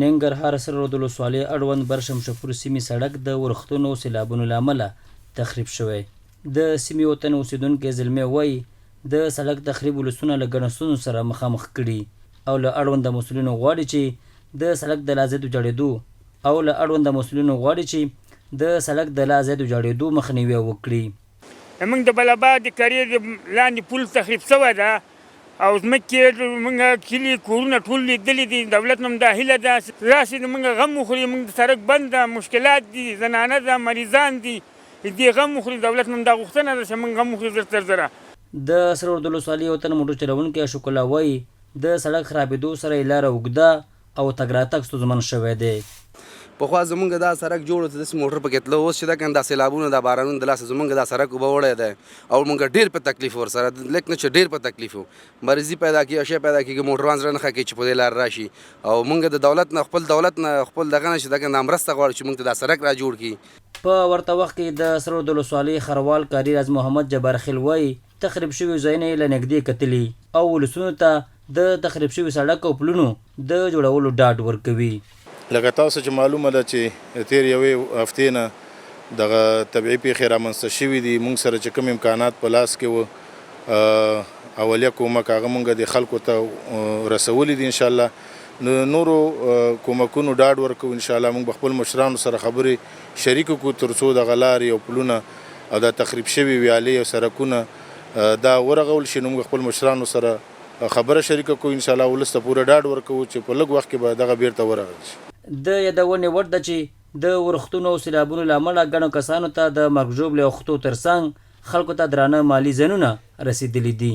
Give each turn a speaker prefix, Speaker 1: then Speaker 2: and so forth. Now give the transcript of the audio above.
Speaker 1: ننګرهار سره رود ولسوالۍ اړوند برشمشپور سیمې سړک د ورښتونو او سیلابونو له امله تخریب شوی. د سیمې وطن اوسیدونکي زلمي وایي د سړک تخریب ولسونه له ګڼو ستونزو سره مخامخ کړي او له اړونده مسؤلینو غواړي چې د سړک د لا زیات ویجاړېدو مخنیوی وکړي.
Speaker 2: موږ د بلاباد د کرې لاندې پل تخریب شوی ده او ځمکې موږ کلي کورونه ټول لیدلي دي. دولت نه هم دا هیله ده راشي موږ غم وخوري. موږ د سړک بند ده، مشکلات دي، زنانه ده، مریضان دي، دې غم وخوري. دولت نه هم دا غوښتنه ده چې موږ غم وخوري زر تر زره.
Speaker 1: د سره رود ولسوالۍ وطن موټر چلوونکی اشوک الله وایي د سړک خرابېدو سره یې لاره اوږده او تګ راتګ ستونزمن شوی دی.
Speaker 3: پخوا زمونږ دا سړک جوړ و داسې موټر پکې تله، اوس چې ده کنه دا سیلابونه دا بارانونه د لاسه زمونږ دا سړک اوبه وړی دی او موږ ډېر په تکلیف ورسره لیک نه چې ډېر په تکلیف وو. مریضي پیدا کېږي، شی پیدا کېږي، موټروان زړه نه ښه کوي چې په دې لار راشي او موږ د دولت نه خپل دغه نه چې ده کنه مرسته غواړو چې موږ ته دا سړک را جوړ کړي.
Speaker 1: په ورته وخت کې د سره رود ولسوالۍ خروال کاري راز محمد جبار خیل وایي تخریب شوي ځایونه یې له نږدې کتلي او ولسونو ته د تخریب شوي سړک او پلونو د جوړولو ډاډ ورکوي.
Speaker 4: لکه تاسو چې معلومه ده چې تیر یوې هفتې نه دغه طبیعي پیښې رامنځته شوي دي. موږ سره چې کوم امکانات په لاس کې وو اولیه کومک هغه موږ د خلکو ته رسولي دي. انشاءالله نورو کومکونو ډاډ ورکوو. انشاءالله موږ به خپل مشرانو سره خبرې شریکو کړو تر څو دغه لارې او پلونه او دا تخریب شوي ویالې او سړکونه دا ورغول شي. نو موږ خپل مشرانو سره خبره شریکه کوو. انشاءالله ولس ته پوره ډاډ ورکوو چې په لږ وخت کې به دغه بیرته ورغلی شي.
Speaker 1: د یادونې وړ ده چې د ورښتونو او سیلابونو له امله ګڼو کسانو ته د مرګ ژوبلې اوښتو ترڅنګ خلکو ته درانه مالي زیانونه رسېدلي دي.